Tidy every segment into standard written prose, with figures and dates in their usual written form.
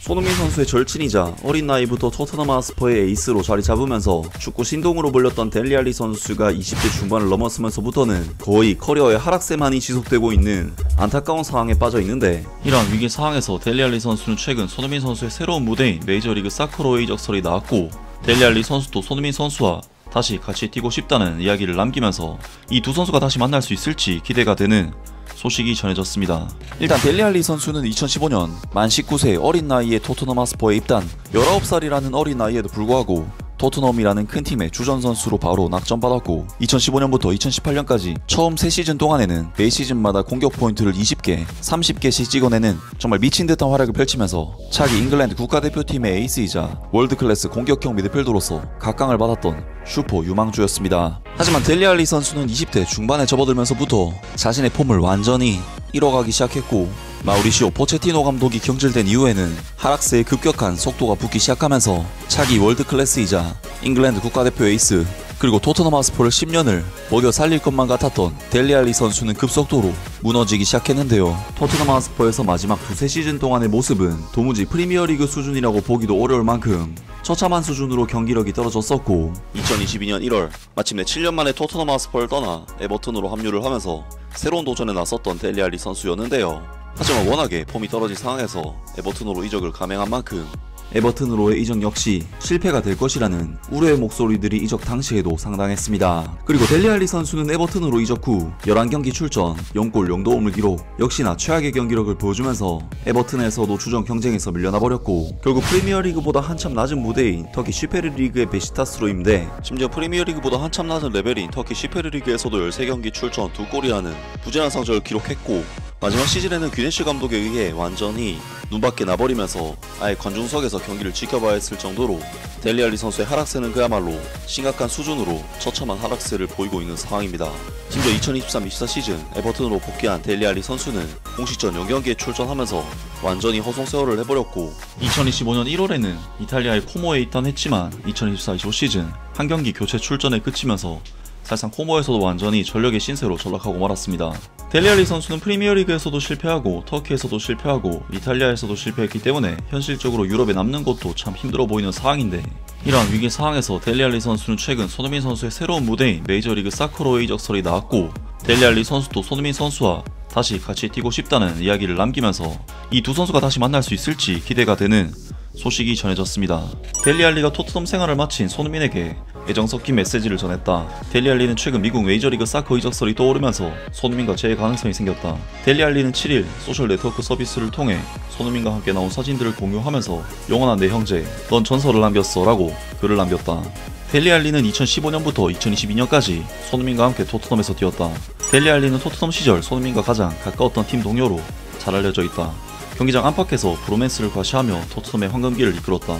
손흥민 선수의 절친이자 어린 나이부터 토트넘 하스퍼의 에이스로 자리 잡으면서 축구 신동으로 불렸던 델리 알리 선수가 20대 중반을 넘었으면서부터는 거의 커리어의 하락세만이 지속되고 있는 안타까운 상황에 빠져 있는데, 이러한 위기 상황에서 델리 알리 선수는 최근 손흥민 선수의 새로운 무대인 메이저리그 사커로의 이적설이 나왔고, 델리 알리 선수도 손흥민 선수와 다시 같이 뛰고 싶다는 이야기를 남기면서 이 두 선수가 다시 만날 수 있을지 기대가 되는 소식이 전해졌습니다. 일단 델리 알리 선수는 2015년 만 19세 어린 나이에 토트넘 하스퍼에 입단, 19살이라는 어린 나이에도 불구하고 토트넘이라는 큰 팀의 주전 선수로 바로 낙점받았고, 2015년부터 2018년까지 처음 3시즌 동안에는 매 시즌마다 공격 포인트를 20개, 30개씩 찍어내는 정말 미친 듯한 활약을 펼치면서 차기 잉글랜드 국가대표팀의 에이스이자 월드클래스 공격형 미드필더로서 각광을 받았던 슈퍼 유망주였습니다. 하지만 델리 알리 선수는 20대 중반에 접어들면서부터 자신의 폼을 완전히 잃어가기 시작했고, 마우리시오 포체티노 감독이 경질된 이후에는 하락세에 급격한 속도가 붙기 시작하면서 차기 월드클래스이자 잉글랜드 국가대표 에이스, 그리고 토트넘 하스퍼를 10년을 먹여 살릴 것만 같았던 델리 알리 선수는 급속도로 무너지기 시작했는데요. 토트넘 하스퍼에서 마지막 두세 시즌 동안의 모습은 도무지 프리미어리그 수준이라고 보기도 어려울 만큼 처참한 수준으로 경기력이 떨어졌었고, 2022년 1월 마침내 7년 만에 토트넘 하스퍼를 떠나 에버튼으로 합류를 하면서 새로운 도전에 나섰던 델리 알리 선수였는데요. 하지만 워낙에 폼이 떨어진 상황에서 에버튼으로 이적을 감행한 만큼 에버튼으로의 이적 역시 실패가 될 것이라는 우려의 목소리들이 이적 당시에도 상당했습니다. 그리고 델리 알리 선수는 에버튼으로 이적 후 11경기 출전, 0골 0도움을 기록, 역시나 최악의 경기력을 보여주면서 에버튼에서도 주전 경쟁에서 밀려나 버렸고, 결국 프리미어리그보다 한참 낮은 무대인 터키 슈페르리그의 베시타스로 임대, 심지어 프리미어리그보다 한참 낮은 레벨인 터키 슈페르리그에서도 13경기 출전 2골이라는 부진한 성적을 기록했고, 마지막 시즌에는 귀네시 감독에 의해 완전히 눈밖에 나버리면서 아예 관중석에서 경기를 지켜봐야 했을 정도로 델리 알리 선수의 하락세는 그야말로 심각한 수준으로 처참한 하락세를 보이고 있는 상황입니다. 심지어 2023-24 시즌 에버튼으로 복귀한 델리 알리 선수는 공식전 0경기에 출전하면서 완전히 허송세월을 해버렸고, 2025년 1월에는 이탈리아의 코모에 입단했지만 2024-25 시즌 한 경기 교체 출전에 그치면서 사실상 코모에서도 완전히 전력의 신세로 전락하고 말았습니다. 델리 알리 선수는 프리미어리그에서도 실패하고 터키에서도 실패하고 이탈리아에서도 실패했기 때문에 현실적으로 유럽에 남는 것도 참 힘들어 보이는 상황인데, 이러한 위기 상황에서 델리 알리 선수는 최근 손흥민 선수의 새로운 무대인 메이저리그 사커로의 이적설이 나왔고, 델리 알리 선수도 손흥민 선수와 다시 같이 뛰고 싶다는 이야기를 남기면서 이 두 선수가 다시 만날 수 있을지 기대가 되는 소식이 전해졌습니다. 델리 알리가 토트넘 생활을 마친 손흥민에게 애정 섞인 메시지를 전했다. 델리 알리는 최근 미국 메이저리그 사커 이적설이 떠오르면서 손흥민과 재회 가능성이 생겼다. 델리 알리는 7일 소셜 네트워크 서비스를 통해 손흥민과 함께 나온 사진들을 공유하면서 "영원한 내 형제, 넌 전설을 남겼어" 라고 글을 남겼다. 델리 알리는 2015년부터 2022년까지 손흥민과 함께 토트넘에서 뛰었다. 델리 알리는 토트넘 시절 손흥민과 가장 가까웠던 팀 동료로 잘 알려져 있다. 경기장 안팎에서 브로맨스를 과시하며 토트넘의 황금기를 이끌었다.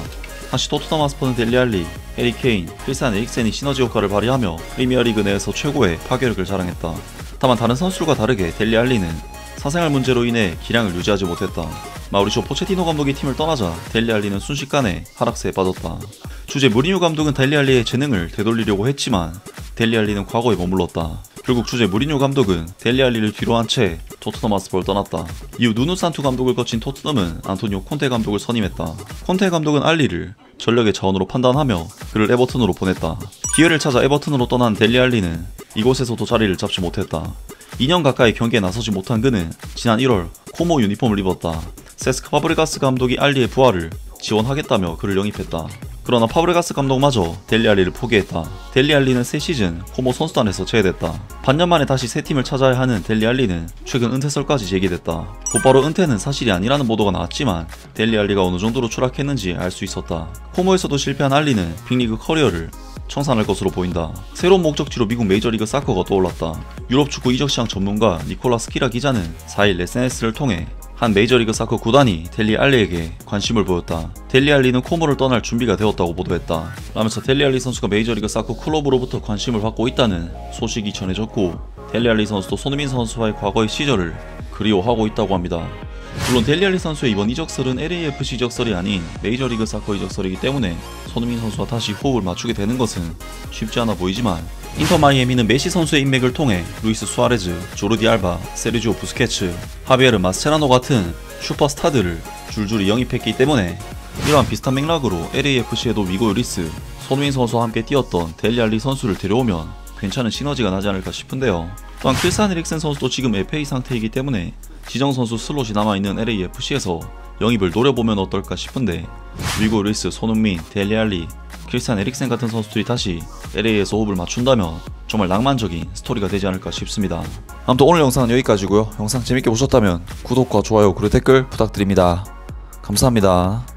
당시 토트넘 하스퍼는 델리 알리, 해리 케인, 크리스티안 에릭센이 시너지 효과를 발휘하며 프리미어리그 내에서 최고의 파괴력을 자랑했다. 다만 다른 선수들과 다르게 델리 알리는 사생활 문제로 인해 기량을 유지하지 못했다. 마우리시오 포체티노 감독이 팀을 떠나자 델리 알리는 순식간에 하락세에 빠졌다. 주제 무리뉴 감독은 델리 알리의 재능을 되돌리려고 했지만 델리 알리는 과거에 머물렀다. 결국 주제 무리뉴 감독은 델리 알리를 뒤로 한 채 토트넘 하스퍼를 떠났다. 이후 누누 산투 감독을 거친 토트넘은 안토니오 콘테 감독을 선임했다. 콘테 감독은 알리를 전력의 자원으로 판단하며 그를 에버튼으로 보냈다. 기회를 찾아 에버튼으로 떠난 델리 알리는 이곳에서도 자리를 잡지 못했다. 2년 가까이 경기에 나서지 못한 그는 지난 1월 코모 유니폼을 입었다. 세스크 파브레가스 감독이 알리의 부활을 지원하겠다며 그를 영입했다. 그러나 파브레가스 감독마저 델리 알리를 포기했다. 델리 알리는 새 시즌 코모 선수단에서 제외됐다. 반년 만에 다시 새 팀을 찾아야 하는 델리 알리는 최근 은퇴설까지 제기됐다. 곧바로 은퇴는 사실이 아니라는 보도가 나왔지만 델리 알리가 어느 정도로 추락했는지 알 수 있었다. 코모에서도 실패한 알리는 빅리그 커리어를 청산할 것으로 보인다. 새로운 목적지로 미국 메이저리그 사커가 떠올랐다. 유럽 축구 이적시장 전문가 니콜라스 키라 기자는 4일 SNS를 통해 한 메이저리그 사커 구단이 델리 알리에게 관심을 보였다. 델리 알리는 코모를 떠날 준비가 되었다고 보도했다. 라면서 델리 알리 선수가 메이저리그 사커 클럽으로부터 관심을 받고 있다는 소식이 전해졌고, 델리 알리 선수도 손흥민 선수와의 과거의 시절을 그리워하고 있다고 합니다. 물론 델리 알리 선수의 이번 이적설은 LAFC 이적설이 아닌 메이저리그 사커 이적설이기 때문에 손흥민 선수와 다시 호흡을 맞추게 되는 것은 쉽지 않아 보이지만, 인터 마이애미는 메시 선수의 인맥을 통해 루이스 수아레즈, 조르디 알바, 세르지오 부스케츠, 하비에르 마스체라노 같은 슈퍼스타들을 줄줄이 영입했기 때문에 이러한 비슷한 맥락으로 LAFC에도 위고 요리스, 손흥민 선수와 함께 뛰었던 델리 알리 선수를 데려오면 괜찮은 시너지가 나지 않을까 싶은데요. 또한 크리스찬 에릭센 선수도 지금 FA 상태이기 때문에 지정 선수 슬롯이 남아있는 LAFC에서 영입을 노려보면 어떨까 싶은데 위고 요리스, 손흥민, 델리 알리, 크리스찬 에릭센 같은 선수들이 다시 LA에서 호흡을 맞춘다면 정말 낭만적인 스토리가 되지 않을까 싶습니다. 아무튼 오늘 영상은 여기까지고요. 영상 재밌게 보셨다면 구독과 좋아요 그리고 댓글 부탁드립니다. 감사합니다.